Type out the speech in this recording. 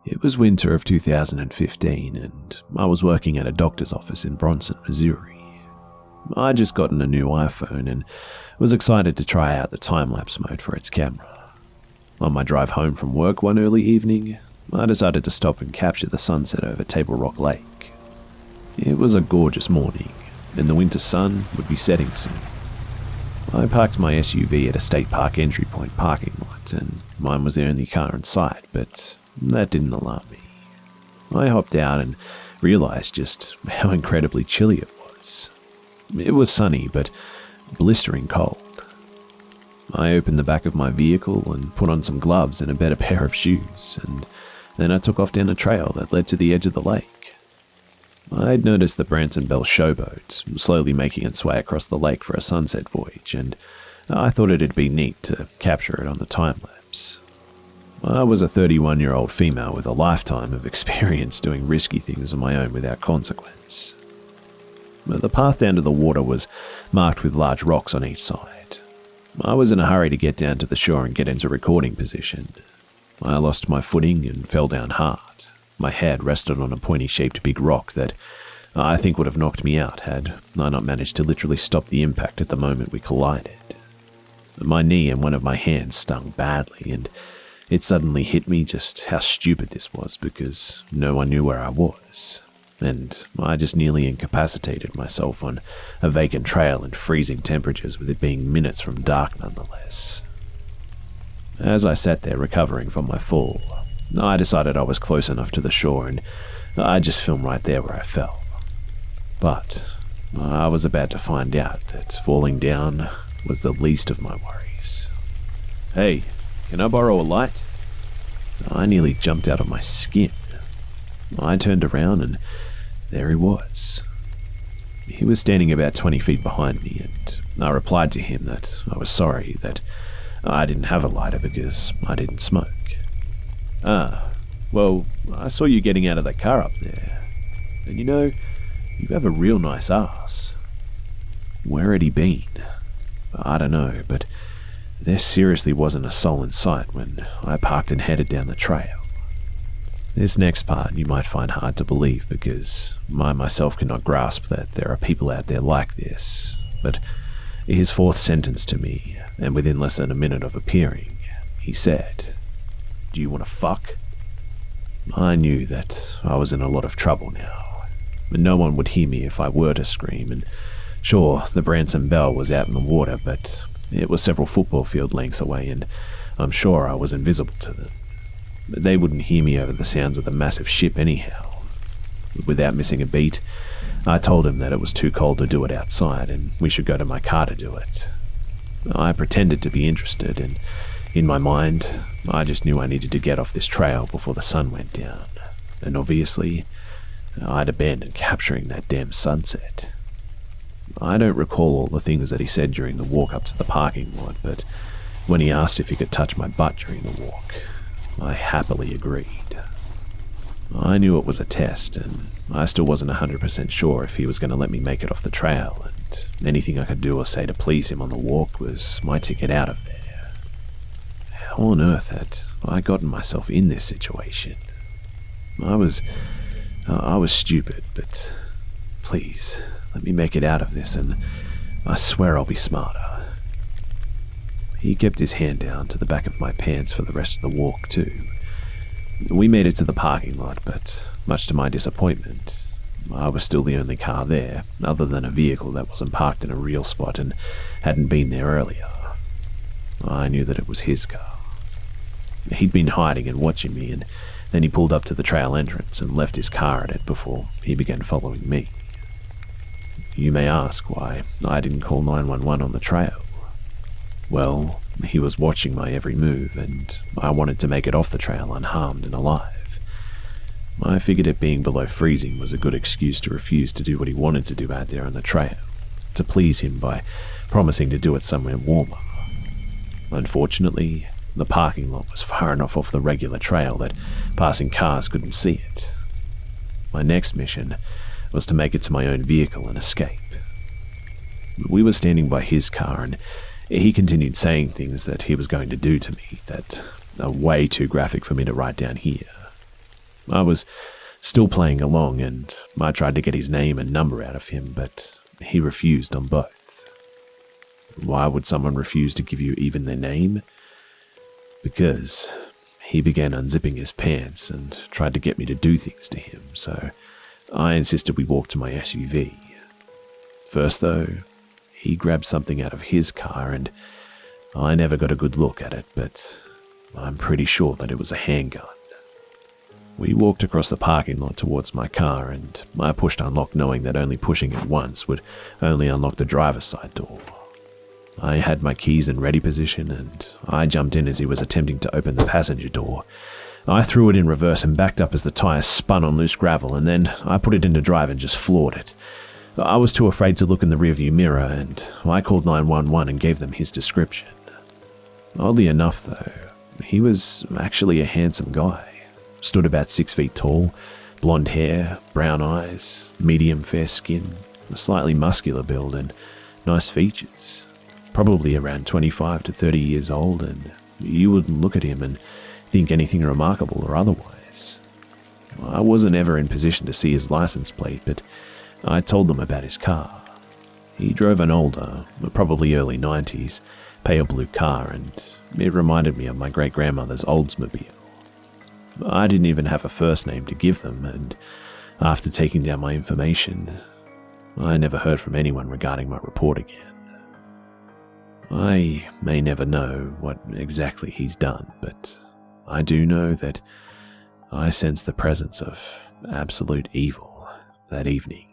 It was winter of 2015 and I was working at a doctor's office in Bronson, Missouri. I'd just gotten a new iPhone and was excited to try out the time-lapse mode for its camera. On my drive home from work one early evening, I decided to stop and capture the sunset over Table Rock Lake. It was a gorgeous morning and the winter sun would be setting soon. I parked my SUV at a state park entry point parking lot and mine was the only car in sight, but that didn't alarm me. I hopped out and realized just how incredibly chilly it was. It was sunny, but blistering cold. I opened the back of my vehicle and put on some gloves and a better pair of shoes, and then I took off down a trail that led to the edge of the lake. I'd noticed the Branson Belle showboat slowly making its way across the lake for a sunset voyage, and I thought it'd be neat to capture it on the time-lapse. I was a 31-year-old female with a lifetime of experience doing risky things on my own without consequence. The path down to the water was marked with large rocks on each side. I was in a hurry to get down to the shore and get into recording position. I lost my footing and fell down hard. My head rested on a pointy-shaped big rock that I think would have knocked me out had I not managed to literally stop the impact at the moment we collided. My knee and one of my hands stung badly, and it suddenly hit me just how stupid this was because no one knew where I was, and I just nearly incapacitated myself on a vacant trail in freezing temperatures with it being minutes from dark nonetheless. As I sat there recovering from my fall, I decided I was close enough to the shore and I just filmed right there where I fell. But I was about to find out that falling down was the least of my worries. "Hey, can I borrow a light?" I nearly jumped out of my skin. I turned around and there he was. He was standing about 20 feet behind me, and I replied to him that I was sorry that I didn't have a lighter because I didn't smoke. Well, I saw you getting out of that car up there. And you have a real nice ass." Where had he been? I don't know, but there seriously wasn't a soul in sight when I parked and headed down the trail. This next part you might find hard to believe because I myself cannot grasp that there are people out there like this, but his fourth sentence to me, and within less than a minute of appearing, he said, "Do you want to fuck?" I knew that I was in a lot of trouble now, and no one would hear me if I were to scream, and sure, the Branson Belle was out in the water, but it was several football field lengths away, and I'm sure I was invisible to them. They wouldn't hear me over the sounds of the massive ship anyhow. Without missing a beat, I told him that it was too cold to do it outside, and we should go to my car to do it. I pretended to be interested, and in my mind, I just knew I needed to get off this trail before the sun went down, and obviously, I'd abandoned capturing that damn sunset. I don't recall all the things that he said during the walk up to the parking lot, but when he asked if he could touch my butt during the walk, I happily agreed. I knew it was a test, and I still wasn't 100% sure if he was going to let me make it off the trail, and anything I could do or say to please him on the walk was my ticket out of there. How on earth had I gotten myself in this situation? I was stupid, but please, let me make it out of this, and I swear I'll be smarter. He kept his hand down to the back of my pants for the rest of the walk, too. We made it to the parking lot, but much to my disappointment, I was still the only car there, other than a vehicle that wasn't parked in a real spot and hadn't been there earlier. I knew that it was his car. He'd been hiding and watching me, and then he pulled up to the trail entrance and left his car at it before he began following me. You may ask why I didn't call 911 on the trail. Well, he was watching my every move, and I wanted to make it off the trail unharmed and alive. I figured it being below freezing was a good excuse to refuse to do what he wanted to do out there on the trail, to please him by promising to do it somewhere warmer. Unfortunately, the parking lot was far enough off the regular trail that passing cars couldn't see it. My next mission was to make it to my own vehicle and escape. We were standing by his car, and he continued saying things that he was going to do to me that are way too graphic for me to write down here. I was still playing along, and I tried to get his name and number out of him, but he refused on both. Why would someone refuse to give you even their name? Because he began unzipping his pants and tried to get me to do things to him, so I insisted we walk to my SUV. First, though, he grabbed something out of his car, and I never got a good look at it, but I'm pretty sure that it was a handgun. We walked across the parking lot towards my car, and I pushed unlock, knowing that only pushing it once would only unlock the driver's side door. I had my keys in ready position, and I jumped in as he was attempting to open the passenger door. I threw it in reverse and backed up as the tires spun on loose gravel, and then I put it into drive and just floored it. I was too afraid to look in the rearview mirror, and I called 911 and gave them his description. Oddly enough, though, he was actually a handsome guy. Stood about 6 feet tall, blonde hair, brown eyes, medium fair skin, a slightly muscular build, and nice features. Probably around 25 to 30 years old, and you wouldn't look at him and think anything remarkable or otherwise. I wasn't ever in position to see his license plate, but I told them about his car. He drove an older, probably early 90s, pale blue car, and it reminded me of my great-grandmother's Oldsmobile. I didn't even have a first name to give them, and after taking down my information, I never heard from anyone regarding my report again. I may never know what exactly he's done, but I do know that I sensed the presence of absolute evil that evening.